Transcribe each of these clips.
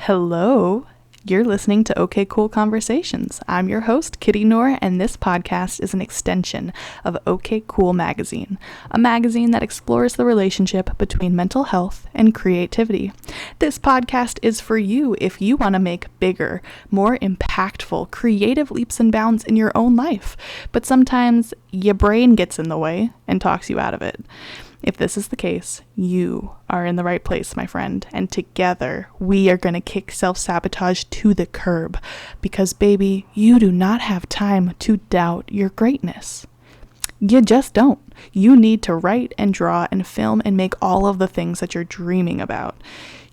Hello, you're listening to OK Cool Conversations. I'm your host, Kitty Knorr, and this podcast is an extension of OK Cool Magazine, a magazine that explores the relationship between mental health and creativity. This podcast is for you if you want to make bigger, more impactful, creative leaps and bounds in your own life, but sometimes your brain gets in the way and talks you out of it. If this is the case, you are in the right place, my friend, and together we are going to kick self-sabotage to the curb because, baby, you do not have time to doubt your greatness. You just don't. You need to write and draw and film and make all of the things that you're dreaming about.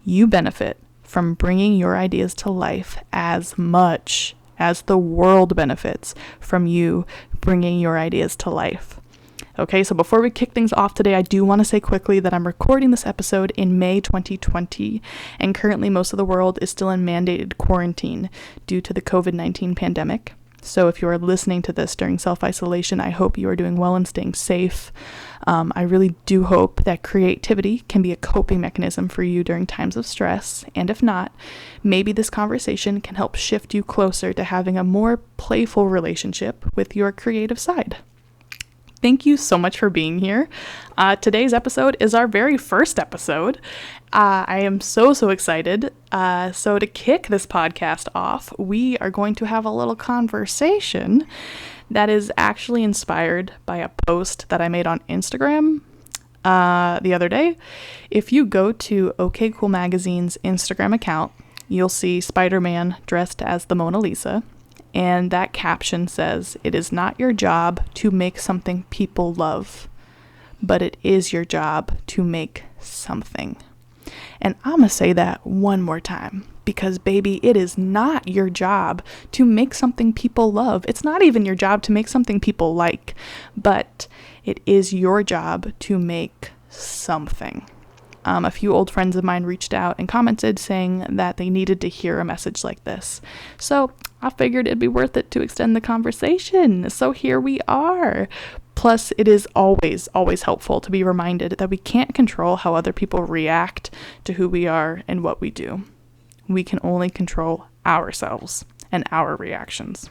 You benefit from bringing your ideas to life as much as the world benefits from you bringing your ideas to life. Okay, so before we kick things off today, I do want to say quickly that I'm recording this episode in May 2020, and currently most of the world is still in mandated quarantine due to the COVID-19 pandemic. So if you are listening to this during self-isolation, I hope you are doing well and staying safe. I really do hope that creativity can be a coping mechanism for you during times of stress, and if not, maybe this conversation can help shift you closer to having a more playful relationship with your creative side. Thank you so much for being here. Today's episode is our very first episode. I am so excited. So to kick this podcast off, we are going to have a little conversation that is actually inspired by a post that I made on Instagram the other day. If you go to OK Cool Magazine's Instagram account, you'll see Spider-Man dressed as the Mona Lisa. And that caption says, "It is not your job to make something people love, but it is your job to make something." And I'm going to say that one more time because, baby, it is not your job to make something people love. It's not even your job to make something people like, but it is your job to make something. A few old friends of mine reached out and commented saying that they needed to hear a message like this. So I figured it'd be worth it to extend the conversation. So here we are. Plus, it is always helpful to be reminded that we can't control how other people react to who we are and what we do. We can only control ourselves and our reactions.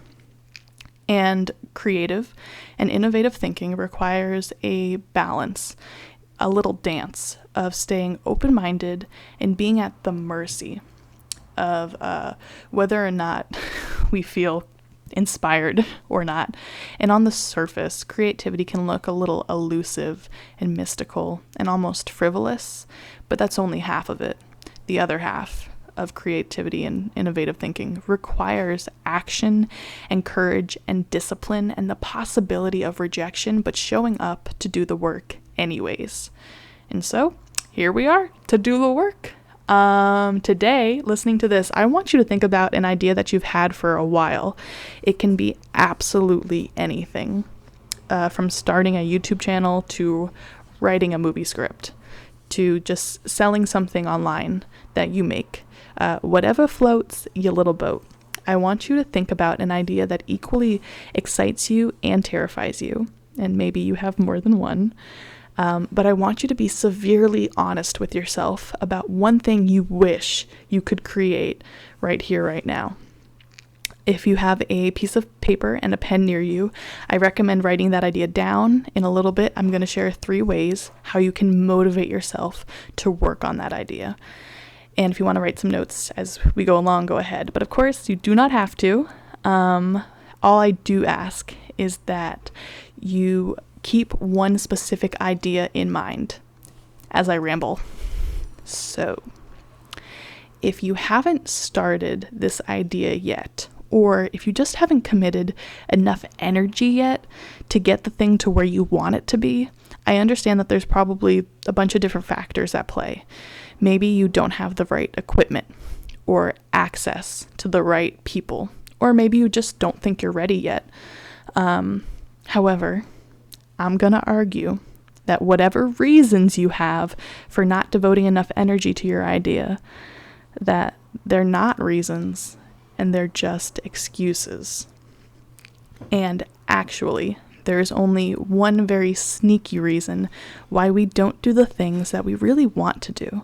And creative and innovative thinking requires a balance, a little dance of staying open-minded and being at the mercy of whether or not we feel inspired or not. And on the surface, creativity can look a little elusive and mystical and almost frivolous, but that's only half of it. The other half of creativity and innovative thinking requires action and courage and discipline and the possibility of rejection, but showing up to do the work anyways. And so here we are to do the work. Today, listening to this, I want you to think about an idea that you've had for a while. It can be absolutely anything, from starting a YouTube channel to writing a movie script to just selling something online that you make. Whatever floats your little boat. I want you to think about an idea that equally excites you and terrifies you. And maybe you have more than one. But I want you to be severely honest with yourself about one thing you wish you could create right here, right now. If you have a piece of paper and a pen near you, I recommend writing that idea down. In a little bit, I'm going to share 3 ways how you can motivate yourself to work on that idea. And if you want to write some notes as we go along, go ahead. But of course, you do not have to. All I do ask is that you keep one specific idea in mind as I ramble. So, if you haven't started this idea yet, or if you just haven't committed enough energy yet to get the thing to where you want it to be, I understand that there's probably a bunch of different factors at play. Maybe you don't have the right equipment or access to the right people, or maybe you just don't think you're ready yet. However, I'm going to argue that whatever reasons you have for not devoting enough energy to your idea, that they're not reasons and they're just excuses. And actually, there's only one very sneaky reason why we don't do the things that we really want to do.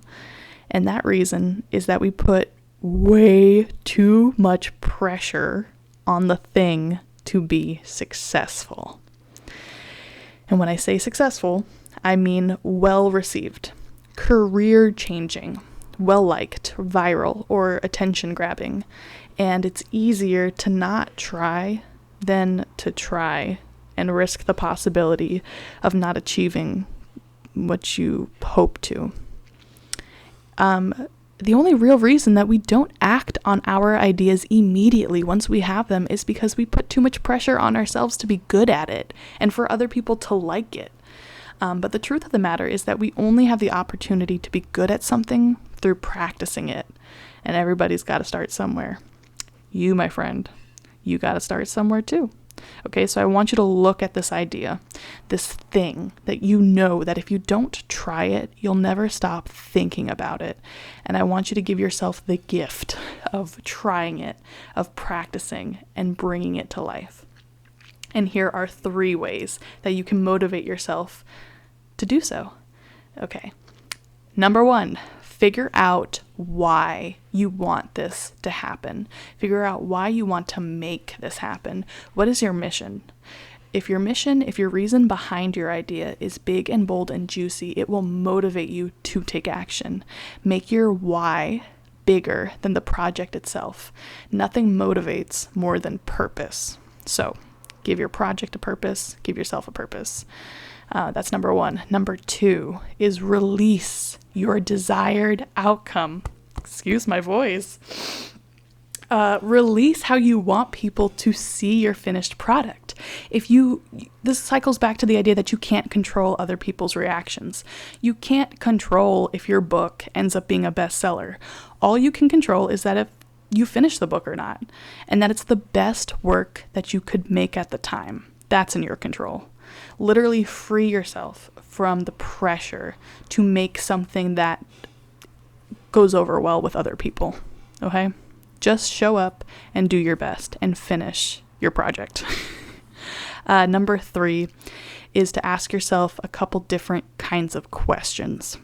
And that reason is that we put way too much pressure on the thing to be successful. And when I say successful, I mean well received, career changing, well liked, viral, or attention grabbing. And it's easier to not try than to try and risk the possibility of not achieving what you hope to. The only real reason that we don't act on our ideas immediately once we have them is because we put too much pressure on ourselves to be good at it and for other people to like it. But the truth of the matter is that we only have the opportunity to be good at something through practicing it. And everybody's got to start somewhere. You, my friend, you got to start somewhere too. Okay, so I want you to look at this idea, this thing that you know that if you don't try it, you'll never stop thinking about it. And I want you to give yourself the gift of trying it, of practicing and bringing it to life. And here are 3 ways that you can motivate yourself to do so. Okay, number 1, figure out why you want this to happen. Figure out why you want to make this happen. What is your mission? If your reason behind your idea is big and bold and juicy, it will motivate you to take action. Make your why bigger than the project itself. Nothing motivates more than purpose. So give your project a purpose, give yourself a purpose. That's number 1. Number 2 is release your desired outcome. Excuse my voice. Release how you want people to see your finished product. This cycles back to the idea that you can't control other people's reactions. You can't control if your book ends up being a bestseller. All you can control is that if you finish the book or not, and that it's the best work that you could make at the time. That's in your control. Literally free yourself from the pressure to make something that goes over well with other people, okay? Just show up and do your best and finish your project. Number 3 is to ask yourself a couple different kinds of questions.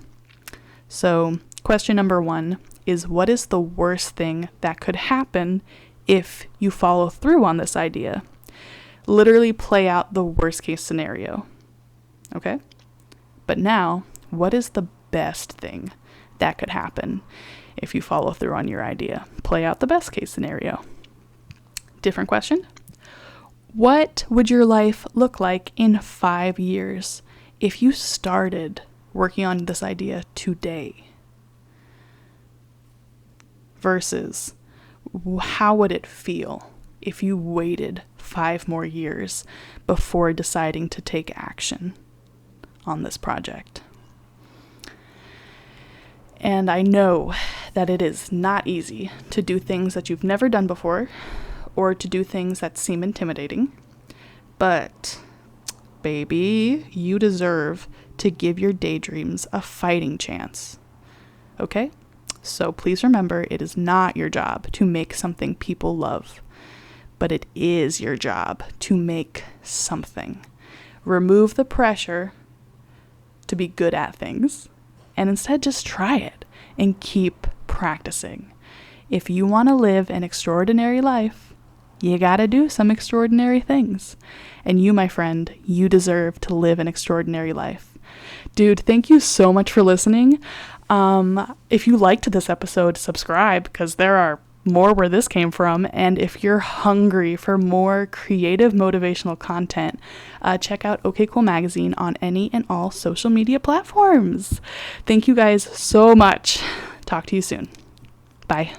So question number 1 is, what is the worst thing that could happen if you follow through on this idea? Literally play out the worst case scenario. Okay? But now, what is the best thing that could happen if you follow through on your idea? Play out the best case scenario. Different question. What would your life look like in 5 years if you started working on this idea today? Versus, how would it feel if you waited 5 more years before deciding to take action on this project? And I know that it is not easy to do things that you've never done before or to do things that seem intimidating, but baby, you deserve to give your daydreams a fighting chance. Okay? So please remember, it is not your job to make something people love, but it is your job to make something. Remove the pressure to be good at things and instead just try it and keep practicing. If you want to live an extraordinary life, you gotta do some extraordinary things. And you, my friend, you deserve to live an extraordinary life. Dude, thank you so much for listening. If you liked this episode, subscribe, because there are more where this came from. And if you're hungry for more creative motivational content, check out OK Cool Magazine on any and all social media platforms. Thank you guys so much. Talk to you soon. Bye.